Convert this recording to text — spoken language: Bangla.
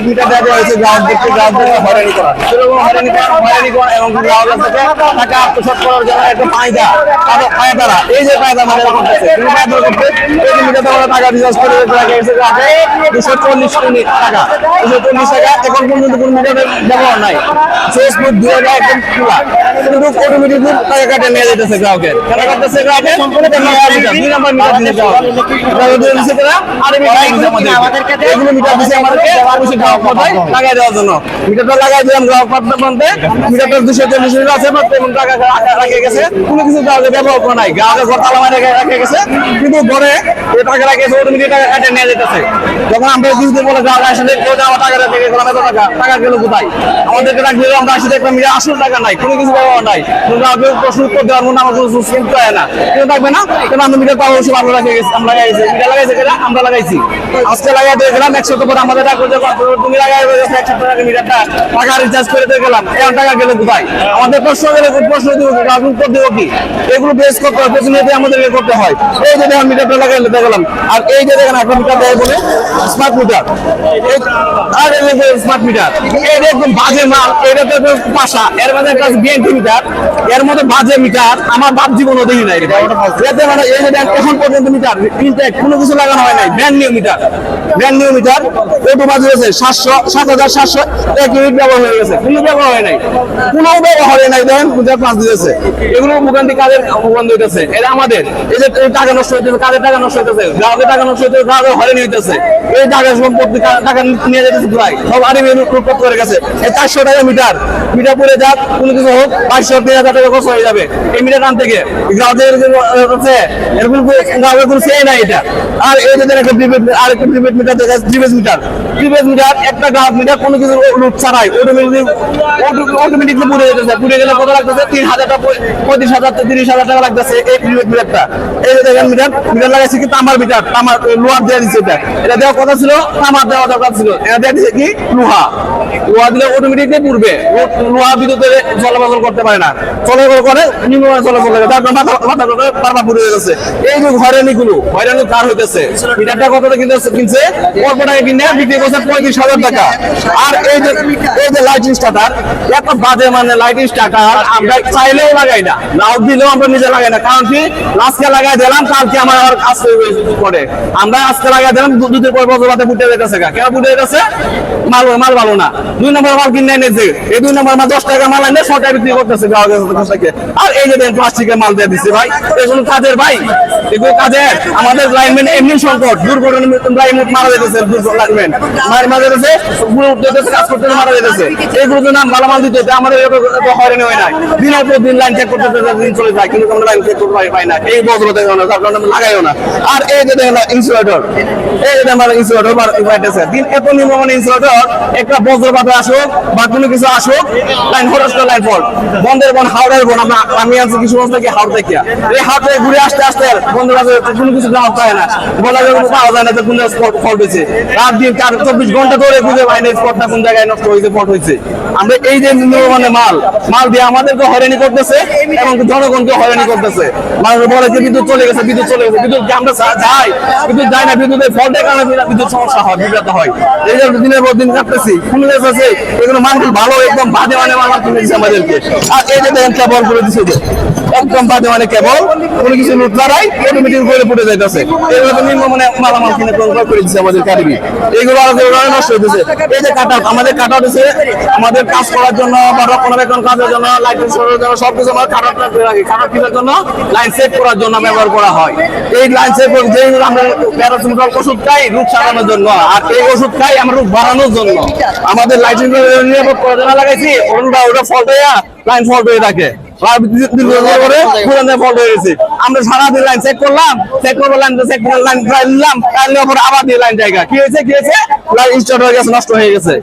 মিটার দেওয়া হয়েছে গ্রাহকদের হয়রানি করা, সেরকম হয়রানি করা এবং গ্রাহকের থেকে টাকা আত্মসাৎ করার জন্য একটা পায়দারা এই যে পায়দা মানে করতেছে এই যে মিটার দেওয়া টাকা রিচার্জ করে গেছে 240 টাকা 240 টাকা এখন পর্যন্ত কোনো মিটারের ব্যবহার নাই। ফেসবুক দিয়ে একদম খোলা কিন্তু অটোমেটিক টাকা কাটে নিয়ে যেতেছে গ্রাহকের, কেন কাটতেছে গ্রাহকের সম্পূর্ণ 2 নম্বর মিটার দিয়ে যাওয়া এগুলো মিটার দিচ্ছে আমাদেরকে লাগাই দেওয়ার জন্য। মিটারটা লাগাই দিলাম গ্রাহক প্রান্তে, মিটারটা 240 আছে এবং টাকা রাখে গেছে, কোনো কিছু গ্রাহকের ব্যবহার করা নাই, গ্রাহকের ঘর তালা মারে রেখে গেছে কিন্তু ঘরে এই টাকা রাখে অটোমেটিক টাকা কাটে নিয়ে যেতেছে। যখন আমরা কিছুদিন বলে গ্রাহক আসলে আমার টাকা রেখে গেলাম এত টাকা গেল কোথায়, আমাদেরকে রাখলে আমরা আসলে দেখলাম আসল টাকা নাই, কোনো কিছু ব্যবহার নাই, গ্রাহকের প্রশ্ন উত্তর দেওয়ার মধ্যে আমার কোনো চিন্তা হয় না, কেউ থাকবে না কেন আমরা মিটার পাবো সব আমরা রেখে গেছি, আমরা লাগাইছি মিটার লাগাইছে কিনা আমরা লাগাইছি, আজকে লাগাই দিয়ে গেলাম 1 সপ্তাহ পরে আমাদের তুমি লাগাই 1 সপ্তাহ আগে মিটারটা টাকা রিচার্জ করে দিয়ে গেলাম, এখন টাকা গেলে কোথায়, আমাদের প্রশ্ন গেলে প্রশ্ন দিব গ্রাহক উত্তর দেবো কি, এগুলো বেশ করতে হয়, প্রতিনিয়ত আমাদেরকে করতে হয়। এই যে দেখেন মিটারটা লাগাই গেলাম, আর এই যে দেখেন একটা মিটার দেয় বলে স্মার্ট মিটার, আর স্মার্ট মিটার এটা একদম বাজে মাল, এটা তো পাশা, এর মধ্যে একটা বিএনপি মিটার, এর মধ্যে বাজে মিটার আমার বাপ জীবনও দেখি নাই। এতে মানে এই যে এখন পর্যন্ত মিটার ইনটেক্ট কোনো কিছু লাগানো হয় নাই, ব্র্যান্ড নিউ মিটার ওটু বাজে হয়েছে 7,700 1 ইউনিট ব্যবহার হয়ে গেছে, কোনো ব্যবহার হয় নাই, কোনো ব্যবহার হয় নাই, দেখেন মিটার পাঁচ দিয়েছে, এগুলো মুখান থেকে কাজের বন্ধ হইতেছে, এটা আমাদের এই যে টাকা নষ্ট হইতেছে, কাজের টাকা নষ্ট হইতেছে, গ্রাহকের টাকা নষ্ট হইতেছে, গ্রাহকের হয়রানি হইতেছে, এই টাকা সম্পত্তি টাকা নিয়ে যেতেছে প্রায় সব আরবি লুটপাট করে গেছে। এই 400 টাকা মিটার পরে যাক কোনো কিছু হোক 500-3,000 টাকা খরচ হয়ে যাবে এই মিটার আনতে গিয়ে, গ্রাহকের এরকম গ্রাহকের কোনো চেয়ে নাই এটা। আর এই যে একটা আরেকটা প্রিপেড মিটার দেখা প্রিপেড মিটার একটা গ্রাহক মিটার কোনো কিছু লুট ছাড়াই অটোমেটিকলি পুড়ে যেতেছে, পুড়ে গেলে কত লাগতেছে 3,000 টাকা 35,000-30,000 টাকা লাগতেছে এই প্রিপেড মিটারটা। এই যে দেখেন মিটার লাগাইছে কি তামার মিটার, তামার লোহার দেওয়া দিচ্ছে, এটা দেওয়ার কথা ছিল তামার দেওয়া দরকার ছিল, এটা দেওয়া দিচ্ছে কি লোহা দিলে অটোমেটিকলি পুড়বে, লোহা বিদ্যুতের চলাচল করতে পারে না, চলাচল করে নিম্নমানের চলাচল করে তারপর মাথা করে বারবার পুড়ে যাচ্ছে। এই যে হয়রানি কার হইতেছে, মিটারটা কত কিনছে অল্প টাকা কিনে বিক্রি করছে 35,000 টাকা। আর এই যে লাইটিং স্টার্টার এত বাজে মানে লাইটিং স্টার্টার আমরা চাইলেও লাগাই না, লাউ দিলেও আমরা নিজে লাগাই না, কারণ কি আজকে লাগাই দিলাম কালকে আমার আবার আসতে পড়ে, আমরা আজকে লাগাই দিলাম 2 দিন পর বছর ফুটে যেতেছে, কেন ফুটে যেতেছে মাল ভালো না, 2 নম্বর মাল কিনে এনেছে, এই 2 নম্বর মাল 10 টাকা মাল এনে 100 টাকা বিক্রি করতেছে গ্রাহকের কাছ থেকে। আর এই যে প্লাস্টিকের মাল দিয়ে দিচ্ছে ভাই, এগুলো কাজের ভাই, এগুলো কাজের আমাদের লাইনম্যান এমনি সংকট, দুর্ঘটনা লাইনম্যান মারা যেতেছে, লাইনম্যান মারা যেতেছে, পুরো উঠতেছে কাজ করতে মারা যেতেছে, এইগুলো তো নাম ভালো মাল দিতে আমাদের হয়রানি হয় না, দিনের পর দিন লাইন চেক করতে দিন চলে যায় কিন্তু আমরা লাইন চেক করতে পাই না, এই বছর লাগাইও না। আর এই যে দেখেন ইনসুলেটর, এই যে আমার ইনসুলেটর দিন এত নিম্ন ইনসুলেটর একটা বজ্রপাত আসুক বা কোনো কিছু আসুক লাইন হঠাৎ করে লাইন ফল্ট, বন্ধের বোন হাওড়ের বোন আমি আছি কিছু থেকে হাওড় থেকে, এই হাওড় থেকে ঘুরে আসতে বন্ধের কাছে কোনো কিছু গ্রাহক পায় না, বলা যায় পাওয়া যায় না যে কোন ফল্ট হয়েছে, রাত দিন 24 ঘন্টা ধরে খুঁজে পাই না স্পটটা কোন জায়গায় নষ্ট হয়েছে ফল্ট হয়েছে। আমরা এই যে নিম্নমানের মাল দিয়ে আমাদেরকে হয়রানি করতেছে এবং জনগণকে হয়রানি করতেছে, মানুষ বলে যে বিদ্যুৎ চলে গেছে, বিদ্যুৎ আমরা যাই বিদ্যুৎ যায় না, বিদ্যুতের ফল্টের কারণে বিদ্যুৎ সমস্যা হয়, বিভ্রাট হয়, এই যে দিনের পর দিন কাটতেছি কোনো আছে এগুলো মানুষ ভালো একদম বাজে মানে মাল কিনে দিচ্ছে আমাদেরকে। আর এই যে দেখেন কেবল করে দিচ্ছে একদম বাজে মানে কেবল কোনো কিছু লুট লড়াই অটোমেটিক করে পড়ে যাইতেছে, এগুলো তো নিম্ন মানে মালামাল কিনে করে দিচ্ছে আমাদের কারিগরি, এইগুলো নষ্ট হইতেছে। এই যে কাট আমাদের কাট হচ্ছে আমাদের কাজ করার জন্য বা রক্ষণাবেক্ষণ কাজের জন্য লাইটিং করার জন্য সবকিছু আমার কাটারটা করে রাখি, কাটার কিনার জন্য লাইন সেট করার জন্য ব্যবহার করা হয়। এই লাইন সেট যে আমরা প্যারাসিটামল ওষুধ খাই রোগ সারানোর জন্য, আর এই ওষুধ খাই আমরা রোগ বাড়ানোর জন্য, আমাদের লাইটিং নিরাপদ করার জন্য লাগাইছি, ওটা ফল্ট হয়ে লাইন ফল্ট হয়ে থাকে, আমরা সারাদিন লাইন চেক করলাম, লাইন নিলাম, আবার দিয়ে লাইন জায়গা কি হয়েছে লাইন স্টার্ট হয়ে গেছে, নষ্ট হয়ে গেছে।